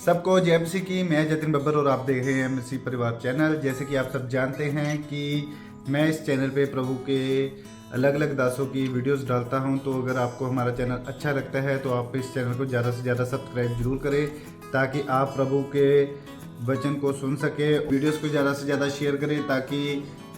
सबको जय मसीह की। मैं जतिन बब्बर और आप देख रहे हैं मसीह परिवार चैनल। जैसे कि आप सब जानते हैं कि मैं इस चैनल पे प्रभु के अलग अलग दासों की वीडियोस डालता हूं, तो अगर आपको हमारा चैनल अच्छा लगता है तो आप इस चैनल को ज़्यादा से ज़्यादा सब्सक्राइब जरूर करें, ताकि आप प्रभु के वचन को सुन सके। वीडियोस को ज़्यादा से ज़्यादा शेयर करें, ताकि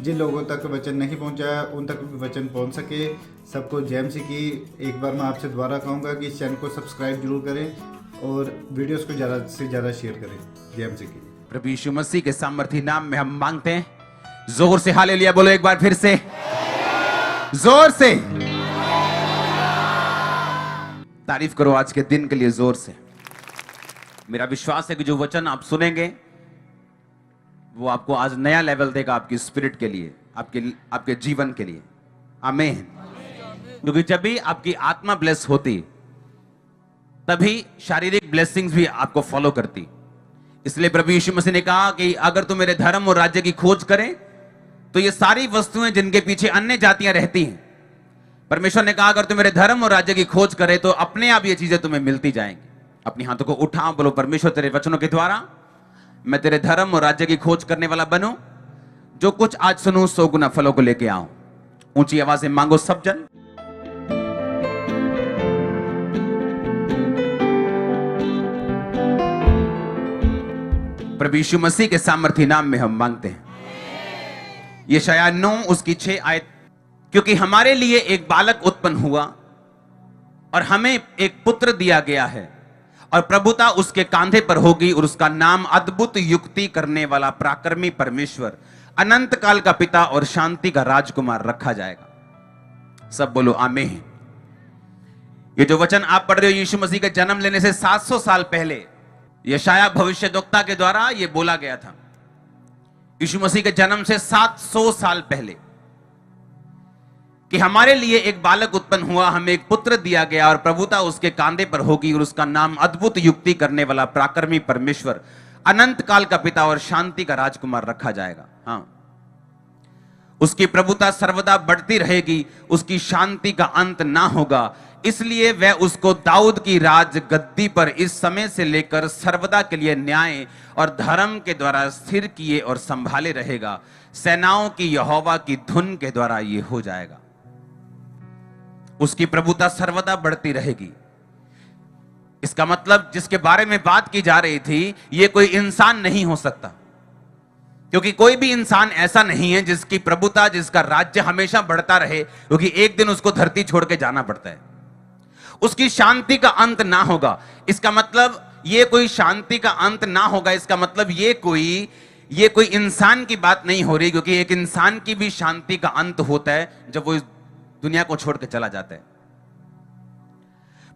जिन लोगों तक वचन नहीं पहुंचा उन तक भी वचन पहुंच सके। सबको जय मसीह की। एक बार मैं आपसे दोबारा कहूँगा कि इस चैनल को सब्सक्राइब जरूर करें और वीडियोस को ज़्यादा से ज़्यादा शेयर करें। जय मसीह की। प्रभु यीशु मसीह के सामर्थी नाम में हम मांगते हैं। जोर से हालेलुया बोलो एक बार फिर से, जोर से तारीफ करो आज के दिन के लिए जोर से। मेरा विश्वास है कि जो वचन आप सुनेंगे वो आपको आज नया लेवल देगा, आपकी स्पिरिट के लिए, आपके जीवन के लिए। आमीन। क्योंकि जब भी आपकी आत्मा ब्लेस होती तभी शारीरिक ब्लेसिंग्स भी आपको फॉलो करती। इसलिए प्रभु यीशु मसीह ने कहा कि अगर तुम मेरे धर्म और राज्य की खोज करें तो ये सारी वस्तुएं जिनके पीछे अन्य जातियां रहती हैं, परमेश्वर ने कहा अगर तुम मेरे धर्म और राज्य की खोज करें तो अपने आप ये चीजें तुम्हें मिलती जाएंगी। अपनी हाथों को उठाओ, बोलो परमेश्वर तेरे वचनों के द्वारा मैं तेरे धर्म और राज्य की खोज करने वाला बनूं। जो कुछ आज सुनूं 100 गुना फलों को लेके आऊं। ऊंची आवाज से मांगो सब जन। प्रभु यीशु मसीह के सामर्थी नाम में हम मांगते हैं। यशायाह 9 उसकी 6 आयत। क्योंकि हमारे लिए एक बालक उत्पन्न हुआ और हमें एक पुत्र दिया गया है, और प्रभुता उसके कांधे पर होगी, और उसका नाम अद्भुत युक्ति करने वाला, पराक्रमी परमेश्वर, अनंत काल का पिता और शांति का राजकुमार रखा जाएगा। सब बोलो आमीन। ये जो वचन आप पढ़ रहे हो यीशु मसीह के जन्म लेने से 700 साल पहले यशायाह भविष्यद्वक्ता के द्वारा यह बोला गया था। यीशु मसीह के जन्म से 700 साल पहले कि हमारे लिए एक बालक उत्पन्न हुआ, हमें एक पुत्र दिया गया, और प्रभुता उसके कांधे पर होगी, और उसका नाम अद्भुत युक्ति करने वाला, पराक्रमी परमेश्वर, अनंत काल का पिता और शांति का राजकुमार रखा जाएगा। हाँ, उसकी प्रभुता सर्वदा बढ़ती रहेगी, उसकी शांति का अंत ना होगा। इसलिए वह उसको दाऊद की राज गद्दी पर इस समय से लेकर सर्वदा के लिए न्याय और धर्म के द्वारा स्थिर किए और संभाले रहेगा। सेनाओं की यहोवा की धुन के द्वारा यह हो जाएगा। उसकी प्रभुता सर्वदा बढ़ती रहेगी। इसका मतलब जिसके बारे में बात की जा रही थी, यह कोई इंसान नहीं हो सकता, क्योंकि कोई भी इंसान ऐसा नहीं है जिसकी प्रभुता, जिसका राज्य हमेशा बढ़ता रहे, क्योंकि एक दिन उसको धरती छोड़ के जाना पड़ता है। उसकी शांति का अंत ना होगा। इसका मतलब ये कोई शांति का अंत ना होगा, इसका मतलब ये कोई इंसान की बात नहीं हो रही, क्योंकि एक इंसान की भी शांति का अंत होता है जब वो इस दुनिया को छोड़ के चला जाता है।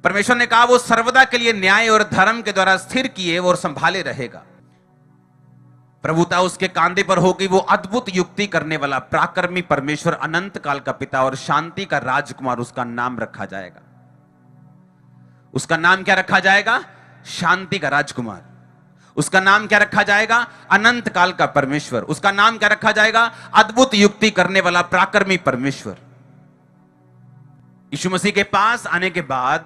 परमेश्वर ने कहा वो सर्वदा के लिए न्याय और धर्म के द्वारा स्थिर किए और संभाले रहेगा। प्रभुता उसके कांधे पर होगी, वो अद्भुत युक्ति करने वाला, पराक्रमी परमेश्वर, अनंत काल का पिता और शांति का राजकुमार, उसका नाम रखा जाएगा। उसका नाम क्या रखा जाएगा? शांति का राजकुमार। उसका नाम क्या रखा जाएगा? अनंत काल का परमेश्वर। उसका नाम क्या रखा जाएगा? अद्भुत युक्ति करने वाला, पराक्रमी परमेश्वर। यीशु मसीह के पास आने के बाद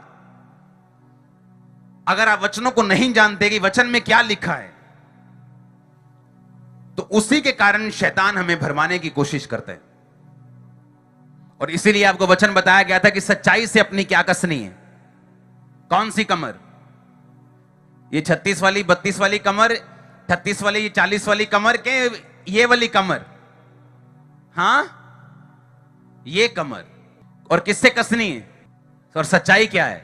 अगर आप वचनों को नहीं जानते कि वचन में क्या लिखा है, तो उसी के कारण शैतान हमें भरमाने की कोशिश करता है। और इसीलिए आपको वचन बताया गया था कि सच्चाई से अपनी क्या कसनी है। कौन सी कमर? ये 36 वाली, 32 वाली कमर, 38 वाली, ये 40 वाली कमर के ये वाली कमर? हां, ये कमर। और किससे कसनी है? और सच्चाई क्या है?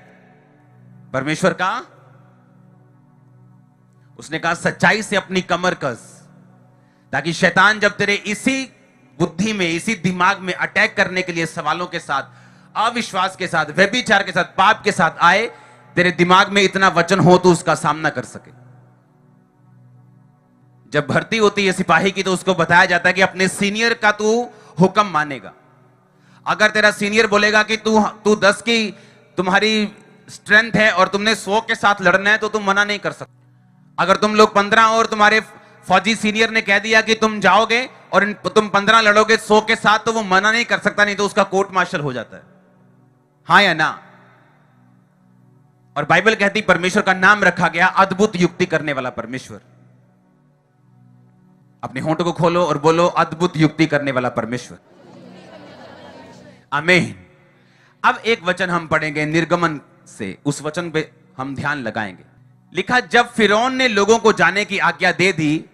परमेश्वर का। उसने कहा सच्चाई से अपनी कमर कस, ताकि शैतान जब तेरे इसी बुद्धि में, इसी दिमाग में अटैक करने के लिए सवालों के साथ, अविश्वास के साथ, व्यभिचार के साथ, पाप के साथ आए, तेरे दिमाग में इतना वचन हो तो उसका सामना कर सके। जब भर्ती होती है सिपाही की तो उसको बताया जाता है कि अपने सीनियर का तू हुक्म मानेगा। अगर तेरा सीनियर बोलेगा कि तू 10 की तुम्हारी स्ट्रेंथ है और तुमने 100 के साथ लड़ना है, तो तुम मना नहीं कर सकते। अगर तुम लोग 15 और तुम्हारे फौजी सीनियर ने कह दिया कि तुम जाओगे और तुम 15 लड़ोगे 100 के साथ, तो वो मना नहीं कर सकता, नहीं तो उसका कोर्ट मार्शल हो जाता है। हाँ या ना? और बाइबल कहती परमेश्वर का नाम रखा गया अद्भुत युक्ति करने वाला परमेश्वर। अपने होंठों को खोलो और बोलो अद्भुत युक्ति करने वाला परमेश्वर। आमीन। अब एक वचन हम पढ़ेंगे निर्गमन से, उस वचन पे हम ध्यान लगाएंगे। लिखा, जब फिरौन ने लोगों को जाने की आज्ञा दे दी,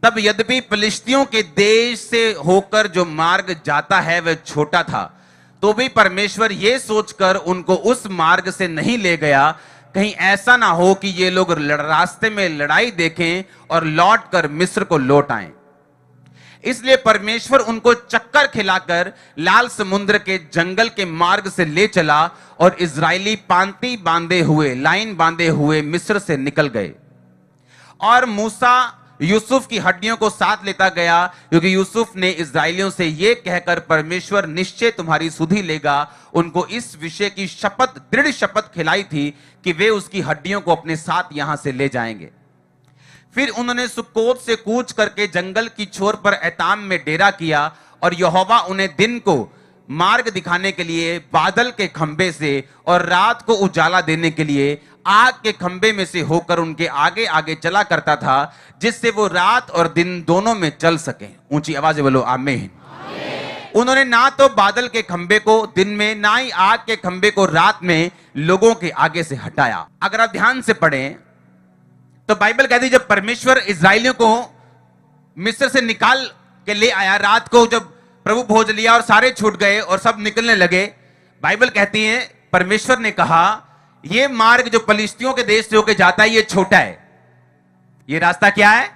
तब यद्यपि फिलिस्तियों के देश से होकर जो मार्ग जाता है वह छोटा था, तो भी परमेश्वर यह सोचकर उनको उस मार्ग से नहीं ले गया, कहीं ऐसा ना हो कि ये लोग रास्ते में लड़ाई देखें और लौटकर मिस्र को लौट आएं। इसलिए परमेश्वर उनको चक्कर खिलाकर लाल समुद्र के जंगल के मार्ग से ले चला और इजरायली पांति बांधे हुए, लाइन बांधे हुए मिस्र से निकल गए। और मूसा यूसुफ की हड्डियों को साथ लेता गया, क्योंकि यूसुफ ने इजरायलियों से यह कहकर परमेश्वर निश्चय तुम्हारी सुधि लेगा, उनको इस विषय की शपथ, दृढ़ शपथ खिलाई थी कि वे उसकी हड्डियों को अपने साथ यहां से ले जाएंगे। फिर उन्होंने सुक्कोत से कूच करके जंगल की छोर पर एताम में डेरा किया, और यहोवा उन्हें दिन को मार्ग दिखाने के लिए बादल के खंबे से और रात को उजाला देने के लिए आग के खंबे में से होकर उनके आगे आगे चला करता था, जिससे वो रात और दिन दोनों में चल सके। ऊंची आवाज से बोलो आमीन। उन्होंने ना तो बादल के खंबे को दिन में, ना ही आग के खंबे को रात में लोगों के आगे से हटाया। अगर आप ध्यान से पढ़ें तो बाइबल कहती जब परमेश्वर इजरायलियों को मिस्र से निकाल के ले आया, रात को जब प्रभु भोज लिया और सारे छूट गए और सब निकलने लगे, बाइबल कहती है परमेश्वर ने कहा यह मार्ग जो फिलिस्तियों के देश से होकर जाता है ये छोटा है। ये रास्ता क्या है?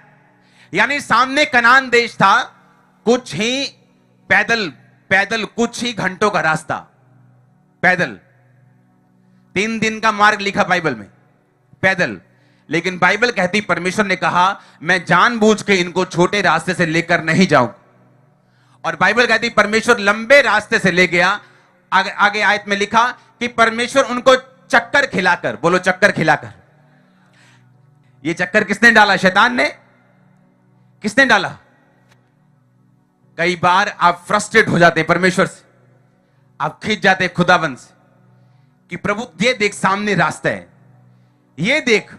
यानी सामने कनान देश था, कुछ ही पैदल कुछ ही घंटों का रास्ता, पैदल 3 दिन का मार्ग लिखा बाइबल में, पैदल। लेकिन बाइबल कहती परमेश्वर ने कहा मैं जानबूझ के इनको छोटे रास्ते से लेकर नहीं जाऊं। और बाइबल कहती परमेश्वर लंबे रास्ते से ले गया। आगे आयत में लिखा कि परमेश्वर उनको चक्कर खिलाकर, बोलो चक्कर खिलाकर। ये चक्कर किसने डाला? शैतान ने। किसने डाला? कई बार आप फ्रस्ट्रेट हो जाते हैं परमेश्वर से, आप खींच जाते हैं खुदाबंद से कि प्रभु ये देख सामने रास्ता है, ये देख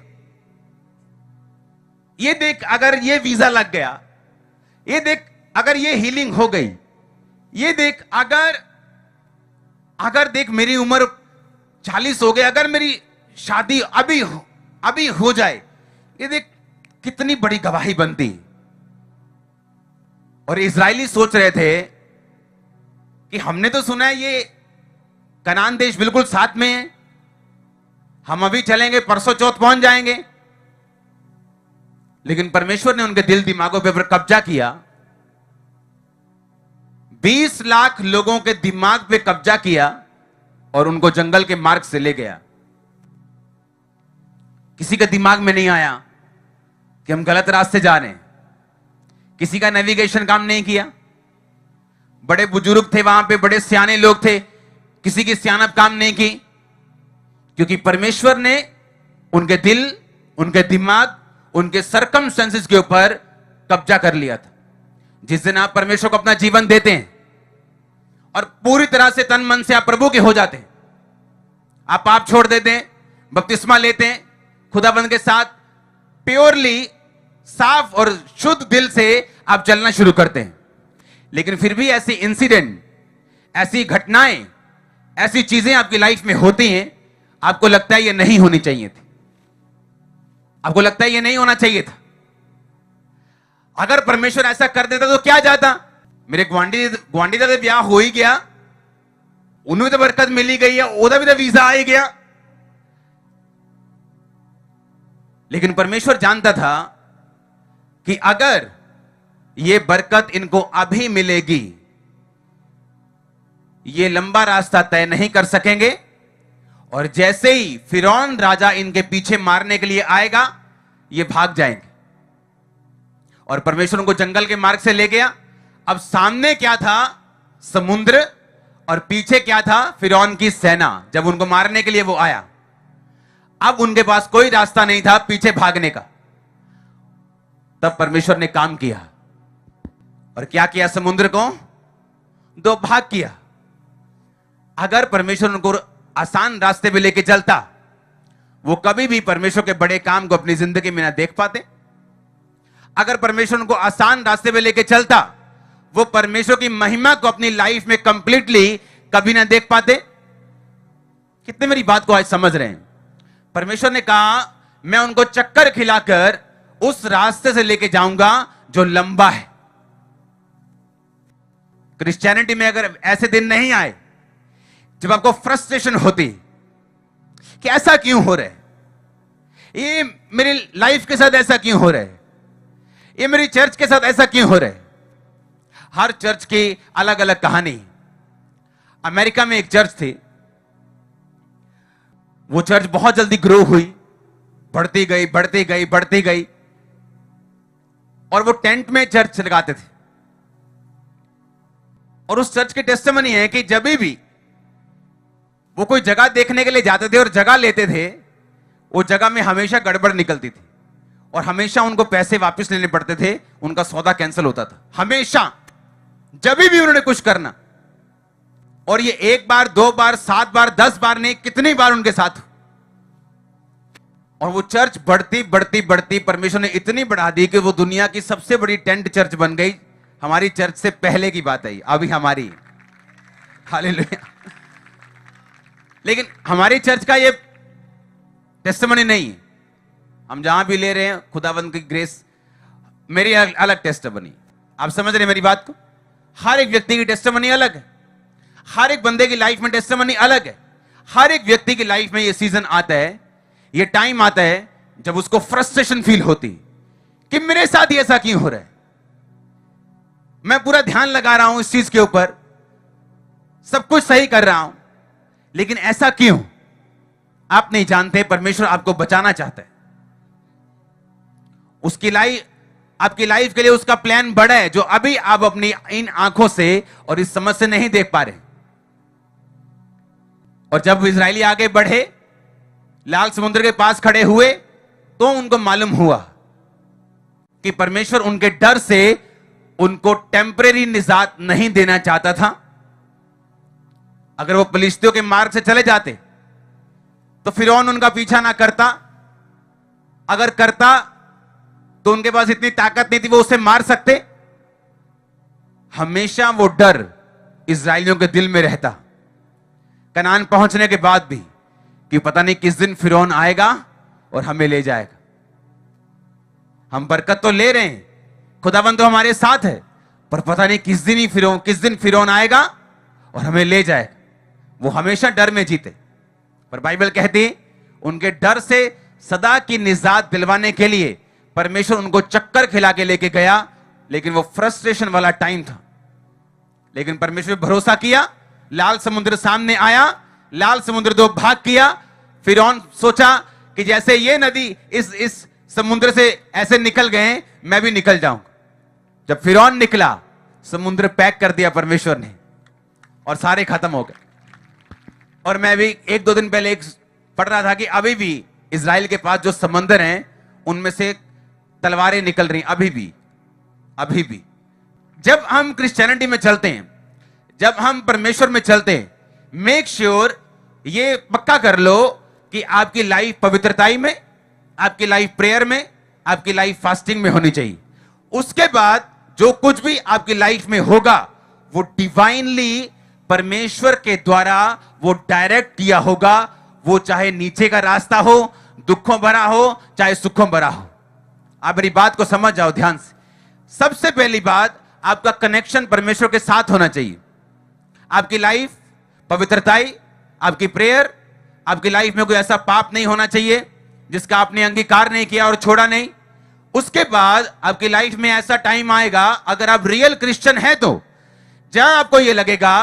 अगर ये वीजा लग गया, ये देख अगर ये हीलिंग हो गई, ये देख अगर देख मेरी उम्र 40 हो गई, अगर मेरी शादी अभी हो जाए, ये देख कितनी बड़ी गवाही बनती। और इजरायली सोच रहे थे कि हमने तो सुना है ये कनान देश बिल्कुल साथ में है, हम अभी चलेंगे, परसों चौथ पहुंच जाएंगे। लेकिन परमेश्वर ने उनके दिल दिमागों पर कब्जा किया। 20 लाख लोगों के दिमाग पे कब्जा किया और उनको जंगल के मार्ग से ले गया। किसी के दिमाग में नहीं आया कि हम गलत रास्ते जा रहे हैं। किसी का नेविगेशन काम नहीं किया। बड़े बुजुर्ग थे वहां पे, बड़े सियाने लोग थे, किसी की सियानत काम नहीं की, क्योंकि परमेश्वर ने उनके दिल, उनके दिमाग, उनके सर्कमस्टेंसेस के ऊपर कब्जा कर लिया था। जिस दिन आप परमेश्वर को अपना जीवन देते हैं और पूरी तरह से तन मन से आप प्रभु के हो जाते हैं, आप पाप छोड़ देते हैं, बपतिस्मा लेते हैं, खुदाबंद के साथ प्योरली, साफ और शुद्ध दिल से आप चलना शुरू करते हैं। लेकिन फिर भी ऐसी इंसिडेंट, ऐसी घटनाएं, ऐसी चीजें आपकी लाइफ में होती हैं, आपको लगता है ये नहीं होनी चाहिए थी, आपको लगता है ये नहीं होना चाहिए था। अगर परमेश्वर ऐसा कर देता तो क्या जाता? मेरे ग्वांडी का ब्याह हो ही गया, उन्हें तो बरकत मिली गई है, ओदा भी तो वीजा आ ही गया। लेकिन परमेश्वर जानता था कि अगर ये बरकत इनको अभी मिलेगी, ये लंबा रास्ता तय नहीं कर सकेंगे, और जैसे ही फिरौन राजा इनके पीछे मारने के लिए आएगा, ये भाग जाएंगे। और परमेश्वर उनको जंगल के मार्ग से ले गया। अब सामने क्या था? समुद्र, और पीछे क्या था? फिरौन की सेना। जब उनको मारने के लिए वो आया, अब उनके पास कोई रास्ता नहीं था पीछे भागने का। तब परमेश्वर ने काम किया, और क्या किया? समुद्र को 2 भाग किया। अगर परमेश्वर उनको आसान रास्ते पे लेके चलता वो कभी भी परमेश्वर के बड़े काम को अपनी जिंदगी में ना देख पाते। अगर परमेश्वर उनको आसान रास्ते पे लेके चलता, वो परमेश्वर की महिमा को अपनी लाइफ में कंप्लीटली कभी ना देख पाते। कितने मेरी बात को आज समझ रहे हैं? परमेश्वर ने कहा मैं उनको चक्कर खिलाकर उस रास्ते से लेके जाऊंगा जो लंबा है। क्रिश्चियनिटी में अगर ऐसे दिन नहीं आए जब आपको फ्रस्ट्रेशन होती कि ऐसा क्यों हो रहा है, ये मेरी लाइफ के साथ ऐसा क्यों हो रहा है, ये मेरी चर्च के साथ ऐसा क्यों हो रहा है। हर चर्च की अलग अलग कहानी। अमेरिका में एक चर्च थी, वो चर्च बहुत जल्दी ग्रो हुई, बढ़ती गई बढ़ती गई बढ़ती गई, और वो टेंट में चर्च लगाते थे। और उस चर्च की टेस्टिमनी है कि जब भी वो कोई जगह देखने के लिए जाते थे और जगह लेते थे, वो जगह में हमेशा गड़बड़ निकलती थी और हमेशा उनको पैसे वापस लेने पड़ते थे, उनका सौदा कैंसिल होता था हमेशा, जब भी उन्होंने कुछ करना। और ये एक बार, दो बार, 7 बार, 10 बार नहीं, कितनी बार उनके साथ। और वो चर्च बढ़ती बढ़ती बढ़ती परमेश्वर ने इतनी बढ़ा दी कि वो दुनिया की सबसे बड़ी टेंट चर्च बन गई। हमारी चर्च से पहले की बात है, अभी हमारी, हालेलुया। लेकिन हमारी चर्च का ये टेस्टिमनी नहीं है। हम जहां भी ले रहे हैं खुदावंद की ग्रेस, मेरी अलग टेस्टिमनी। आप समझ रहे हैं मेरी बात को? हर एक व्यक्ति की टेस्टिमनी अलग है, हर एक बंदे की लाइफ में टेस्टिमनी अलग है। हर एक व्यक्ति की लाइफ में ये सीजन आता है, ये टाइम आता है जब उसको फ्रस्ट्रेशन फील होती कि मेरे साथ ही ऐसा क्यों हो रहा है। मैं पूरा ध्यान लगा रहा हूं इस चीज के ऊपर, सब कुछ सही कर रहा हूं, लेकिन ऐसा क्यों? आप नहीं जानते, परमेश्वर आपको बचाना चाहता है। उसकी लाइफ, आपकी लाइफ के लिए उसका प्लान बड़ा है, जो अभी आप अपनी इन आंखों से और इस समझ से नहीं देख पा रहे। और जब इजरायली आगे बढ़े, लाल समुद्र के पास खड़े हुए, तो उनको मालूम हुआ कि परमेश्वर उनके डर से उनको टेम्परेरी निजात नहीं देना चाहता था। अगर वो फिलिस्तियों के मार्ग से चले जाते तो फिरौन उनका पीछा ना करता, अगर करता तो उनके पास इतनी ताकत नहीं थी वो उसे मार सकते। हमेशा वो डर इजरायलियों के दिल में रहता, कनान पहुंचने के बाद भी, कि पता नहीं किस दिन फिरौन आएगा और हमें ले जाएगा। हम बरकत तो ले रहे हैं, खुदावंद तो हमारे साथ है, पर पता नहीं किस दिन फिरौन आएगा और हमें ले जाएगा। वो हमेशा डर में जीते। पर बाइबल कहती है उनके डर से सदा की निजात दिलवाने के लिए परमेश्वर उनको चक्कर खिला के लेके गया। लेकिन वो फ्रस्ट्रेशन वाला टाइम था, लेकिन परमेश्वर पे भरोसा किया। लाल समुद्र सामने आया, लाल समुद्र दो भाग किया। फिरौन सोचा कि जैसे ये नदी इस समुद्र से ऐसे निकल गए, मैं भी निकल जाऊंगा। जब फिरौन निकला, समुद्र पैक कर दिया परमेश्वर ने और सारे खत्म हो गए। और मैं भी 1-2 दिन पहले एक पढ़ रहा था कि अभी भी इजराइल के पास जो समंदर हैं, उनमें से तलवारें निकल रही, अभी भी। जब हम क्रिश्चियनिटी में चलते हैं, जब हम परमेश्वर में चलते हैं, मेक श्योर, ये पक्का कर लो कि आपकी लाइफ पवित्रताई में, आपकी लाइफ प्रेयर में, आपकी लाइफ फास्टिंग में होनी चाहिए। उसके बाद जो कुछ भी आपकी लाइफ में होगा, वो डिवाइनली परमेश्वर के द्वारा वो डायरेक्ट किया होगा। वो चाहे नीचे का रास्ता हो, दुखों भरा हो, चाहे सुखों भरा हो। आप मेरी बात को समझ जाओ ध्यान से। सबसे पहली बात, आपका कनेक्शन परमेश्वर के साथ होना चाहिए। आपकी लाइफ पवित्रताई, आपकी प्रेयर, आपकी लाइफ में कोई ऐसा पाप नहीं होना चाहिए जिसका आपने अंगीकार नहीं किया और छोड़ा नहीं। उसके बाद आपकी लाइफ में ऐसा टाइम आएगा, अगर आप रियल क्रिश्चियन हैं, तो जहां आपको यह लगेगा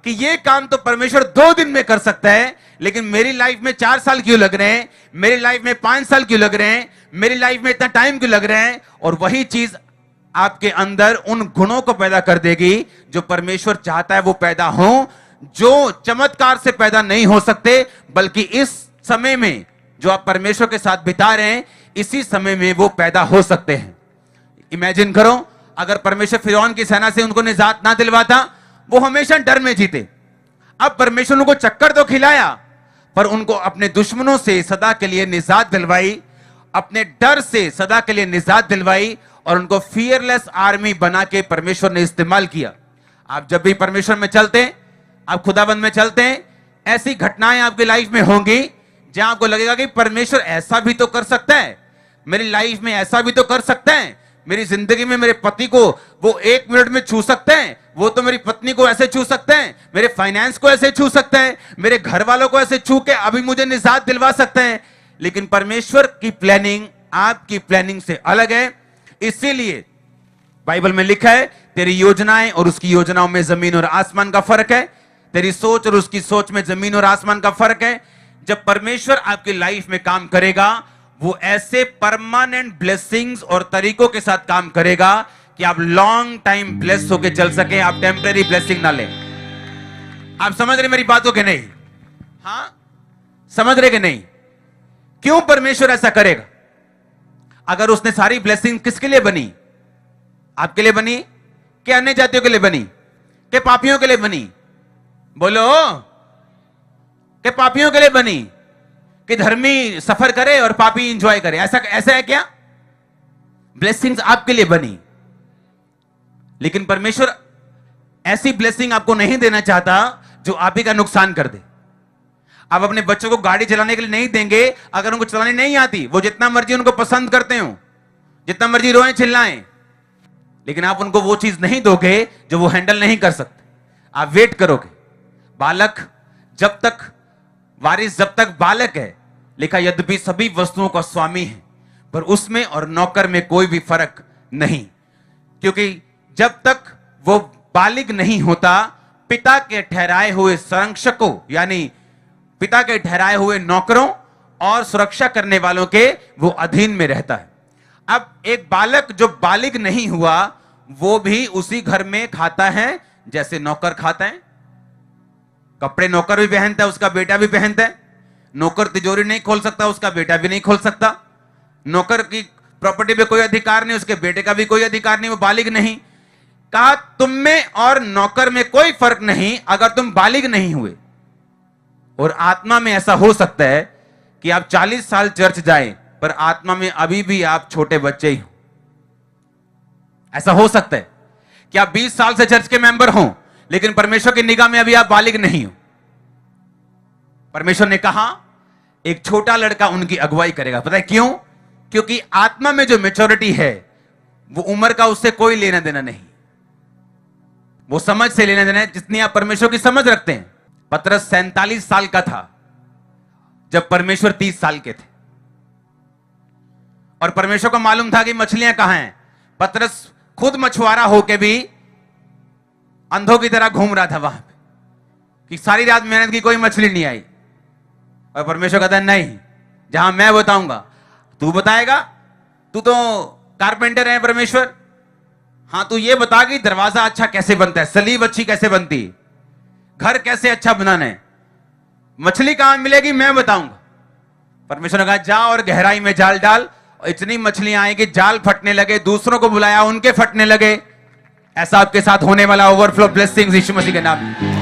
कि यह काम तो परमेश्वर 2 दिन में कर सकता है, लेकिन मेरी लाइफ में 4 साल क्यों लग रहे हैं, मेरी लाइफ में 5 साल क्यों लग रहे हैं, मेरी लाइफ में इतना टाइम क्यों लग रहा है। और वही चीज आपके अंदर उन गुणों को पैदा कर देगी जो परमेश्वर चाहता है वो पैदा हो, जो चमत्कार से पैदा नहीं हो सकते, बल्कि इस समय में जो आप परमेश्वर के साथ बिता रहे हैं, इसी समय में वो पैदा हो सकते हैं। इमेजिन करो, अगर परमेश्वर फिरौन की सेना से उनको निजात ना दिलवाता, वो हमेशा डर में जीते। अब परमेश्वर उनको चक्कर तो खिलाया, पर उनको अपने दुश्मनों से सदा के लिए निजात दिलवाई, अपने डर से सदा के लिए निजात दिलवाई और उनको फियरलेस आर्मी बना के परमेश्वर ने इस्तेमाल किया। आप जब भी परमेश्वर में चलते हैं, आप खुदाबंद में चलते हैं, ऐसी घटनाएं आपकी लाइफ में होंगी जहां आपको लगेगा कि परमेश्वर ऐसा भी तो कर सकता है, मेरी लाइफ में ऐसा भी तो कर सकते हैं, मेरी जिंदगी में मेरे पति को वो 1 मिनट में छू सकते हैं, वो तो मेरी पत्नी को ऐसे छू सकते हैं, मेरे फाइनेंस को ऐसे छू सकते हैं, मेरे घर वालों को ऐसे छू के अभी मुझे निजात दिलवा सकते हैं। लेकिन परमेश्वर की प्लानिंग आपकी प्लानिंग से अलग है। इसीलिए बाइबल में लिखा है, तेरी योजनाएं और उसकी योजनाओं में जमीन और आसमान का फर्क है, तेरी सोच और उसकी सोच में जमीन और आसमान का फर्क है। जब परमेश्वर आपकी लाइफ में काम करेगा, वो ऐसे परमानेंट ब्लेसिंग्स और तरीकों के साथ काम करेगा कि आप लॉन्ग टाइम ब्लेस होकर चल सके, आप टेम्परेरी ब्लेसिंग ना लें। आप समझ रहे मेरी बातों के नहीं? हां, समझ रहे कि नहीं? क्यों परमेश्वर ऐसा करेगा? अगर उसने सारी ब्लेसिंग किसके लिए बनी? आपके लिए बनी कि अन्य जातियों के लिए बनी कि पापियों के लिए बनी? बोलो, कि पापियों के लिए बनी कि धर्मी सफर करे और पापी एंजॉय करे? ऐसा है क्या? ब्लेसिंग्स आपके लिए बनी, लेकिन परमेश्वर ऐसी ब्लेसिंग आपको नहीं देना चाहता जो आप ही का नुकसान कर दे। आप अपने बच्चों को गाड़ी चलाने के लिए नहीं देंगे अगर उनको चलानी नहीं आती, वो जितना मर्जी उनको पसंद करते हो, जितना मर्जी रोएं चिल्लाएं, लेकिन आप उनको वो चीज नहीं दोगे जो वो हैंडल नहीं कर सकते। आप वेट करोगे। बालक जब तक, वारिस जब तक बालक है, लिखा यद्यपि सभी वस्तुओं का स्वामी है, पर उसमें और नौकर में कोई भी फर्क नहीं, क्योंकि जब तक वो बालिग नहीं होता, पिता के ठहराए हुए संरक्षकों यानी पिता के ठहराए हुए नौकरों और सुरक्षा करने वालों के वो अधीन में रहता है। अब एक बालक जो बालिग नहीं हुआ, वो भी उसी घर में खाता है जैसे नौकर खाता है। कपड़े नौकर भी पहनता है, उसका बेटा भी पहनता है। नौकर तिजोरी नहीं खोल सकता, उसका बेटा भी नहीं खोल सकता। नौकर की प्रॉपर्टी पे कोई अधिकार नहीं, उसके बेटे का भी कोई अधिकार नहीं, वो बालिग नहीं। कहा तुम में और नौकर में कोई फर्क नहीं अगर तुम बालिग नहीं हुए। और आत्मा में ऐसा हो सकता है कि आप 40 साल चर्च जाएं, पर आत्मा में अभी भी आप छोटे बच्चे ही हो। ऐसा हो सकता है कि आप 20 साल से चर्च के मेंबर हो, लेकिन परमेश्वर की निगाह में अभी आप बालिग नहीं हो। परमेश्वर ने कहा एक छोटा लड़का उनकी अगुवाई करेगा। पता है क्यों? क्योंकि आत्मा में जो मैच्योरिटी है, वो उम्र का उससे कोई लेना देना नहीं, वो समझ से लेना देना है, जितनी आप परमेश्वर की समझ रखते हैं। पतरस 47 साल का था जब परमेश्वर 30 साल के थे, और परमेश्वर को मालूम था कि मछलियां कहां हैं। पतरस खुद मछुआरा होके भी अंधों की तरह घूम रहा था वहां पे, कि सारी रात मेहनत की कोई मछली नहीं आई। और परमेश्वर कहता है नहीं, जहां मैं बताऊंगा तू बताएगा। तू तो कारपेंटर है परमेश्वर, हां तू ये बता कि दरवाजा अच्छा कैसे बनता है, सलीब अच्छी कैसे बनती है, घर कैसे अच्छा बनाना है, मछली कहां मिलेगी मैं बताऊंगा। परमेश्वर ने कहा जा और गहराई में जाल डाल, और इतनी मछलियां आई कि जाल फटने लगे। दूसरों को बुलाया, उनके फटने लगे। ऐसा आपके साथ होने वाला ओवरफ्लो ब्लेसिंग्स यीशु मसीह के नाम में।